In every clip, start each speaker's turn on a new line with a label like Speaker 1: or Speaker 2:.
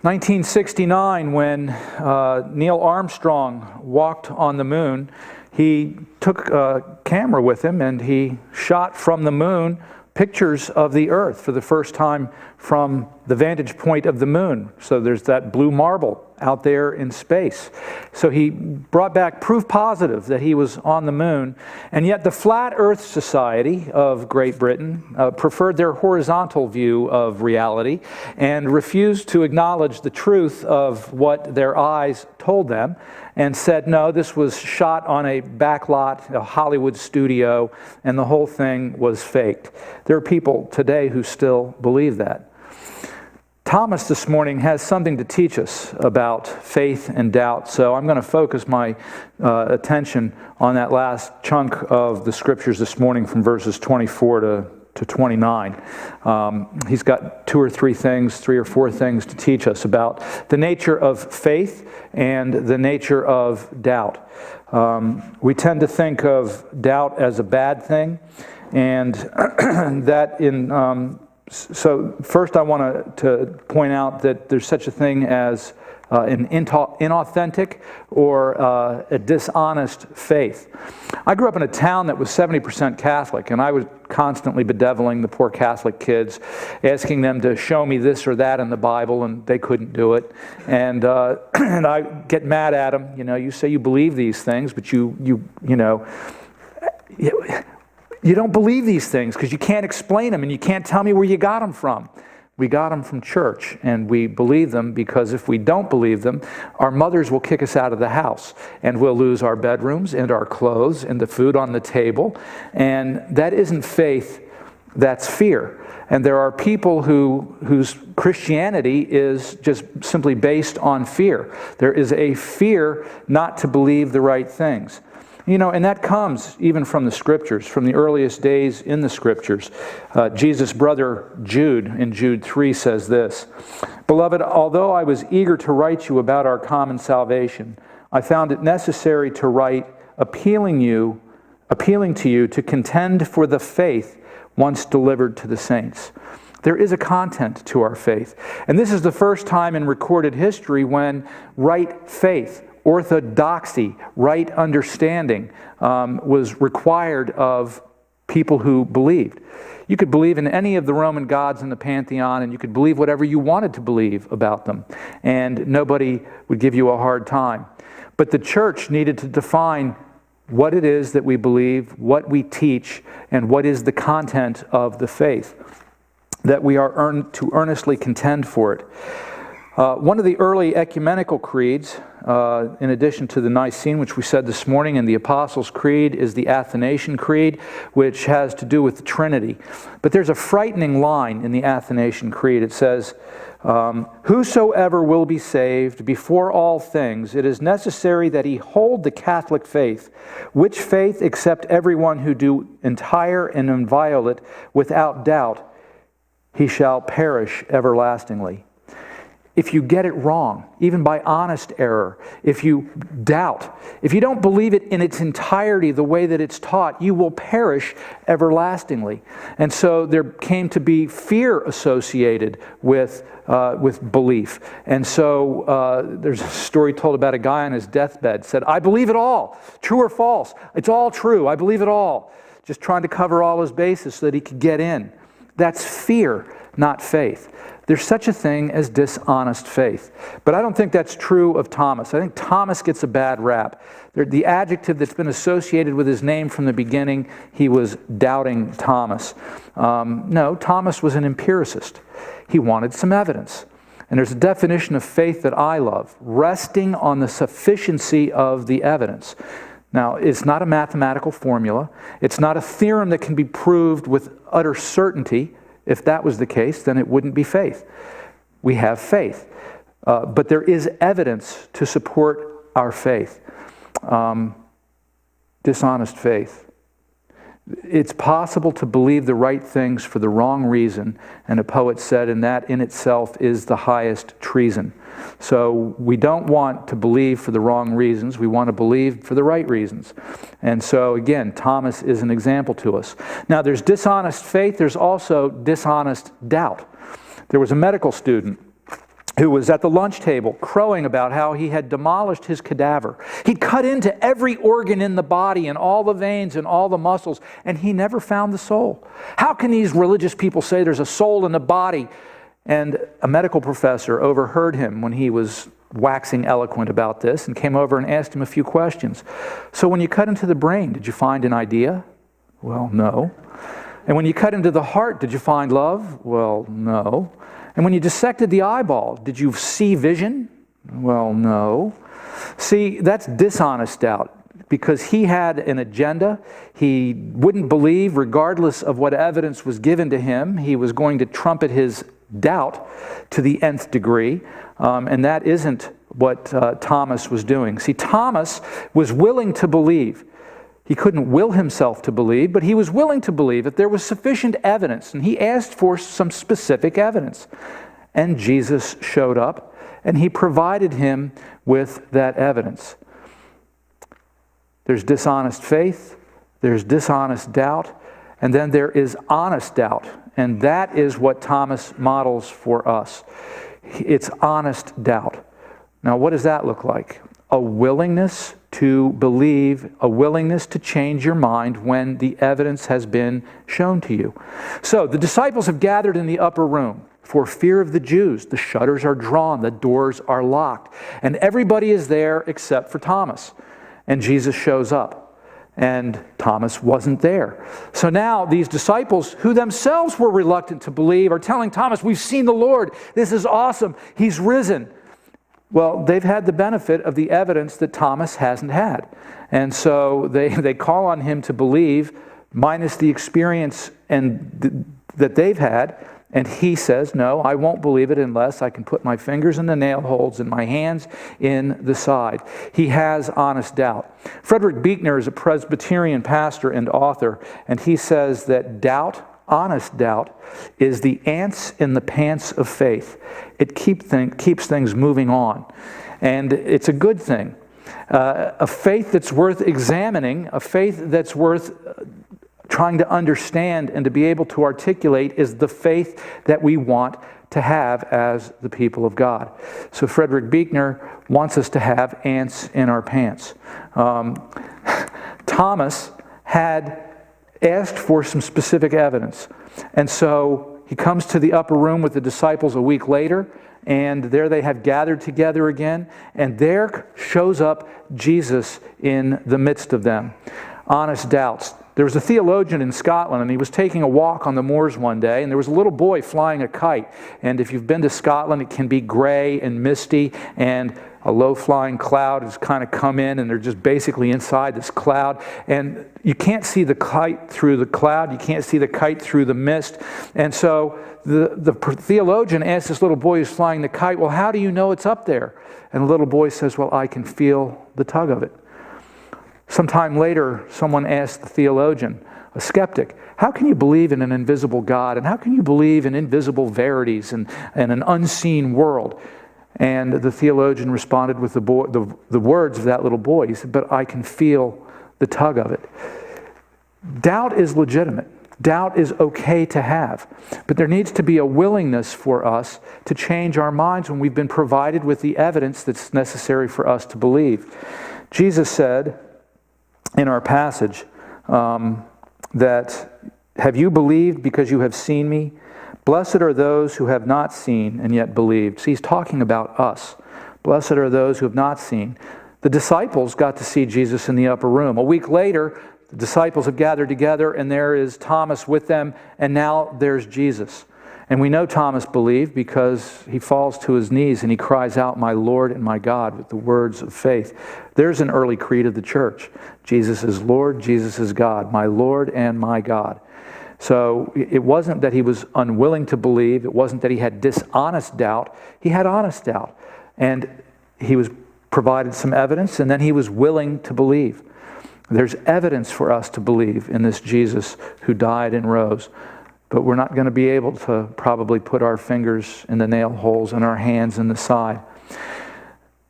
Speaker 1: 1969, when Neil Armstrong walked on the moon, he took a camera with him and he shot from the moon pictures of the Earth for the first time from the vantage point of the moon. So there's that blue marble out there in space. So he brought back proof positive that he was on the moon. And yet the Flat Earth Society of Great Britain preferred their horizontal view of reality and refused to acknowledge the truth of what their eyes told them, and said, no, this was shot on a backlot, a Hollywood studio, and the whole thing was faked. There are people today who still believe that. Thomas this morning has something to teach us about faith and doubt, so I'm going to focus my attention on that last chunk of the scriptures this morning from verses 24 to 29. He's got three or four things to teach us about the nature of faith and the nature of doubt. We tend to think of doubt as a bad thing, and so first I want to point out that there's such a thing as an inauthentic or a dishonest faith. I grew up in a town that was 70% Catholic, and I was constantly bedeviling the poor Catholic kids, asking them to show me this or that in the Bible, and they couldn't do it. And and I get mad at them. You know, you say you believe these things, but you don't believe these things because you can't explain them, and you can't tell me where you got them from. We got them from church, and we believe them because if we don't believe them, our mothers will kick us out of the house, and we'll lose our bedrooms and our clothes and the food on the table. And that isn't faith, that's fear. And there are people whose Christianity is just simply based on fear. There is a fear not to believe the right things. You know, and that comes even from the Scriptures, from the earliest days in the Scriptures. Jesus' brother Jude, in Jude 3, says this, "Beloved, although I was eager to write you about our common salvation, I found it necessary to write appealing to you to contend for the faith once delivered to the saints." There is a content to our faith. And this is the first time in recorded history when right faith, orthodoxy, right understanding was required of people who believed. You could believe in any of the Roman gods in the pantheon, and you could believe whatever you wanted to believe about them, and nobody would give you a hard time. But the church needed to define what it is that we believe, what we teach, and what is the content of the faith, that we are to earnestly contend for it. One of the early ecumenical creeds, in addition to the Nicene, which we said this morning, and the Apostles' Creed, is the Athanasian Creed, which has to do with the Trinity. But there's a frightening line in the Athanasian Creed. It says, "Whosoever will be saved before all things, it is necessary that he hold the Catholic faith, which faith except everyone who do entire and inviolate without doubt, he shall perish everlastingly." If you get it wrong, even by honest error, if you doubt, if you don't believe it in its entirety the way that it's taught, you will perish everlastingly. And so there came to be fear associated with belief. And so there's a story told about a guy on his deathbed said, "I believe it all, true or false. It's all true. I believe it all." Just trying to cover all his bases so that he could get in. That's fear, not faith. There's such a thing as dishonest faith. But I don't think that's true of Thomas. I think Thomas gets a bad rap. The adjective that's been associated with his name from the beginning, he was doubting Thomas. No, Thomas was an empiricist. He wanted some evidence. And there's a definition of faith that I love, resting on the sufficiency of the evidence. Now, it's not a mathematical formula. It's not a theorem that can be proved with utter certainty. If that was the case, then it wouldn't be faith. We have faith. But there is evidence to support our faith. Dishonest faith. It's possible to believe the right things for the wrong reason, and a poet said, and that in itself is the highest treason. So we don't want to believe for the wrong reasons. We want to believe for the right reasons. And so again, Thomas is an example to us. Now there's dishonest faith. There's also dishonest doubt. There was a medical student who was at the lunch table crowing about how he had demolished his cadaver. He'd cut into every organ in the body and all the veins and all the muscles, and he never found the soul. How can these religious people say there's a soul in the body? And a medical professor overheard him when he was waxing eloquent about this and came over and asked him a few questions. So when you cut into the brain, did you find an idea? Well, no. And when you cut into the heart, did you find love? Well, no. And when you dissected the eyeball, did you see vision? Well, no. See, that's dishonest doubt, because he had an agenda. He wouldn't believe regardless of what evidence was given to him. He was going to trumpet his doubt to the nth degree, and that isn't what Thomas was doing. See, Thomas was willing to believe. He couldn't will himself to believe, but he was willing to believe that there was sufficient evidence, and he asked for some specific evidence. And Jesus showed up, and he provided him with that evidence. There's dishonest faith, there's dishonest doubt, and then there is honest doubt. And that is what Thomas models for us. It's honest doubt. Now, what does that look like? A willingness to believe, a willingness to change your mind when the evidence has been shown to you. So the disciples have gathered in the upper room for fear of the Jews. The shutters are drawn, the doors are locked, and everybody is there except for Thomas. And Jesus shows up, and Thomas wasn't there. So now these disciples, who themselves were reluctant to believe, are telling Thomas, "We've seen the Lord. This is awesome. He's risen." Well, they've had the benefit of the evidence that Thomas hasn't had. And so they call on him to believe, minus the experience that they've had. And he says, "No, I won't believe it unless I can put my fingers in the nail holes and my hands in the side." He has honest doubt. Frederick Buechner is a Presbyterian pastor and author, and he says that doubt, honest doubt, is the ants in the pants of faith. It keeps things moving on. And it's a good thing. A faith that's worth examining, a faith that's worth trying to understand and to be able to articulate, is the faith that we want to have as the people of God. So Frederick Buechner wants us to have ants in our pants. Thomas had asked for some specific evidence. And so he comes to the upper room with the disciples a week later, and there they have gathered together again, and there shows up Jesus in the midst of them. Honest doubts. There was a theologian in Scotland, and he was taking a walk on the moors one day, and there was a little boy flying a kite. And if you've been to Scotland, it can be gray and misty, and a low-flying cloud has kind of come in, and they're just basically inside this cloud. And you can't see the kite through the cloud. You can't see the kite through the mist. And so the theologian asked this little boy who's flying the kite, "Well, how do you know it's up there?" And the little boy says, "Well, I can feel the tug of it." Sometime later, someone asked the theologian, a skeptic, "How can you believe in an invisible God? And how can you believe in invisible verities and an unseen world?" And the theologian responded with the words of that little boy. He said, "But I can feel the tug of it." Doubt is legitimate. Doubt is okay to have. But there needs to be a willingness for us to change our minds when we've been provided with the evidence that's necessary for us to believe. Jesus said in our passage that, "Have you believed because you have seen me? Blessed are those who have not seen and yet believed." See, he's talking about us. Blessed are those who have not seen. The disciples got to see Jesus in the upper room. A week later, the disciples have gathered together, and there is Thomas with them, and now there's Jesus. And we know Thomas believed because he falls to his knees and he cries out, "My Lord and my God," with the words of faith. There's an early creed of the church. Jesus is Lord, Jesus is God, my Lord and my God. So it wasn't that he was unwilling to believe. It wasn't that he had dishonest doubt. He had honest doubt. And he was provided some evidence, and then he was willing to believe. There's evidence for us to believe in this Jesus who died and rose. But we're not going to be able to probably put our fingers in the nail holes and our hands in the side.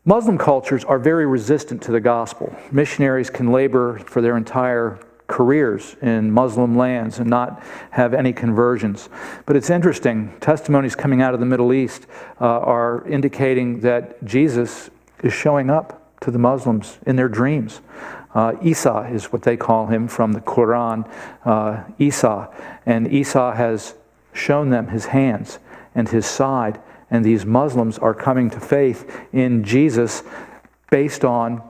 Speaker 1: Muslim cultures are very resistant to the gospel. Missionaries can labor for their entire careers in Muslim lands and not have any conversions. But it's interesting, testimonies coming out of the Middle East are indicating that Jesus is showing up to the Muslims in their dreams. Isa is what they call him from the Quran, Isa. And Isa has shown them his hands and his side. And these Muslims are coming to faith in Jesus based on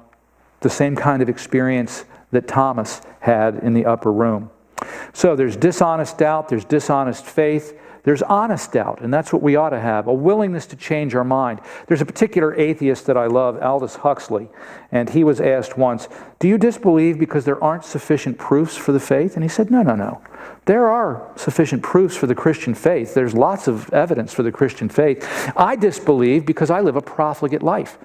Speaker 1: the same kind of experience that Thomas had in the upper room. So there's dishonest doubt, there's dishonest faith, there's honest doubt, and that's what we ought to have, a willingness to change our mind. There's a particular atheist that I love, Aldous Huxley, and he was asked once, do you disbelieve because there aren't sufficient proofs for the faith? And he said, no. There are sufficient proofs for the Christian faith. There's lots of evidence for the Christian faith. I disbelieve because I live a profligate life.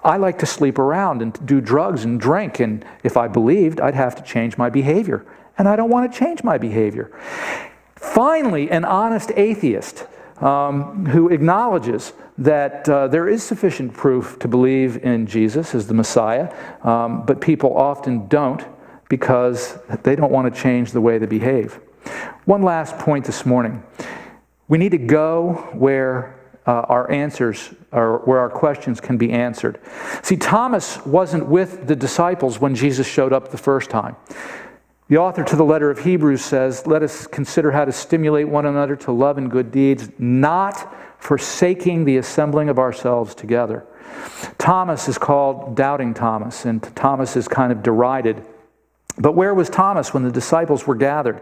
Speaker 1: I like to sleep around and do drugs and drink, and if I believed, I'd have to change my behavior. And I don't want to change my behavior. Finally, an honest atheist who acknowledges that there is sufficient proof to believe in Jesus as the Messiah, but people often don't because they don't want to change the way they behave. One last point this morning. We need to go where our answers, or where our questions can be answered. See, Thomas wasn't with the disciples when Jesus showed up the first time. The author to the letter of Hebrews says, let us consider how to stimulate one another to love and good deeds, not forsaking the assembling of ourselves together. Thomas is called Doubting Thomas, and Thomas is kind of derided. But where was Thomas when the disciples were gathered?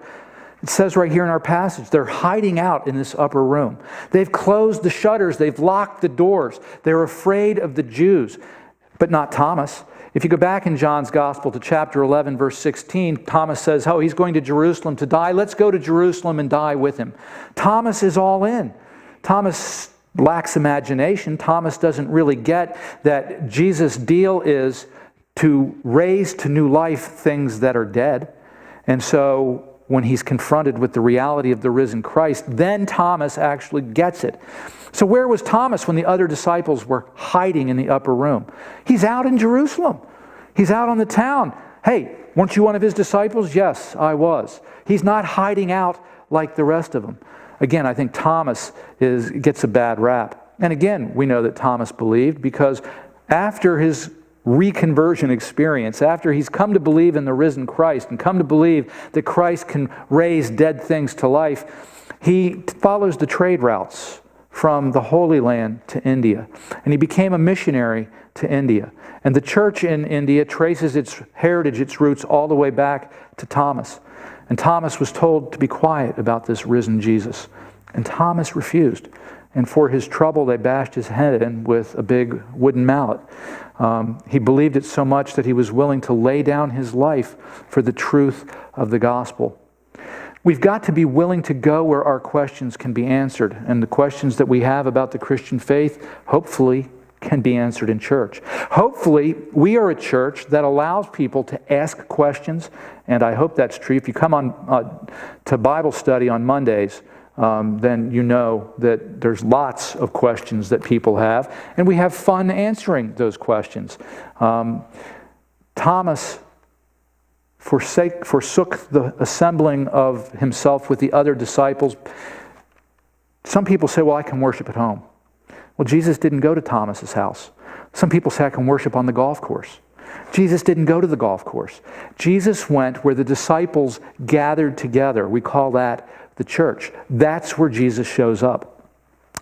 Speaker 1: It says right here in our passage, they're hiding out in this upper room. They've closed the shutters, they've locked the doors. They're afraid of the Jews, but not Thomas. If you go back in John's Gospel to chapter 11, verse 16, Thomas says, oh, he's going to Jerusalem to die. Let's go to Jerusalem and die with him. Thomas is all in. Thomas lacks imagination. Thomas doesn't really get that Jesus' deal is to raise to new life things that are dead. And so when he's confronted with the reality of the risen Christ, then Thomas actually gets it. So where was Thomas when the other disciples were hiding in the upper room? He's out in Jerusalem. He's out on the town. Hey, weren't you one of his disciples? Yes, I was. He's not hiding out like the rest of them. Again, I think Thomas gets a bad rap. And again, we know that Thomas believed because after his reconversion experience, after he's come to believe in the risen Christ and come to believe that Christ can raise dead things to life, he follows the trade routes from the Holy Land to India. And he became a missionary to India. And the church in India traces its heritage, its roots, all the way back to Thomas. And Thomas was told to be quiet about this risen Jesus. And Thomas refused. And for his trouble, they bashed his head in with a big wooden mallet. He believed it so much that he was willing to lay down his life for the truth of the gospel. We've got to be willing to go where our questions can be answered. And the questions that we have about the Christian faith, hopefully, can be answered in church. Hopefully, we are a church that allows people to ask questions. And I hope that's true. If you come on to Bible study on Mondays, then you know that there's lots of questions that people have. And we have fun answering those questions. Thomas forsook the assembling of himself with the other disciples. Some people say, well, I can worship at home. Well, Jesus didn't go to Thomas's house. Some people say I can worship on the golf course. Jesus didn't go to the golf course. Jesus went where the disciples gathered together. We call that the church. That's where Jesus shows up.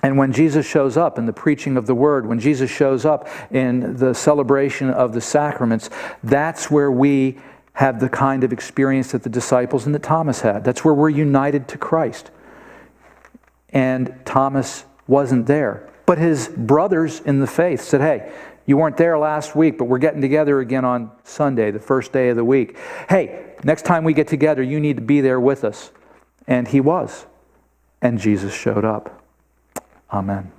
Speaker 1: And when Jesus shows up in the preaching of the word, when Jesus shows up in the celebration of the sacraments, that's where we have the kind of experience that the disciples and that Thomas had. That's where we're united to Christ. And Thomas wasn't there. But his brothers in the faith said, hey, you weren't there last week, but we're getting together again on Sunday, the first day of the week. Hey, next time we get together, you need to be there with us. And he was. And Jesus showed up. Amen.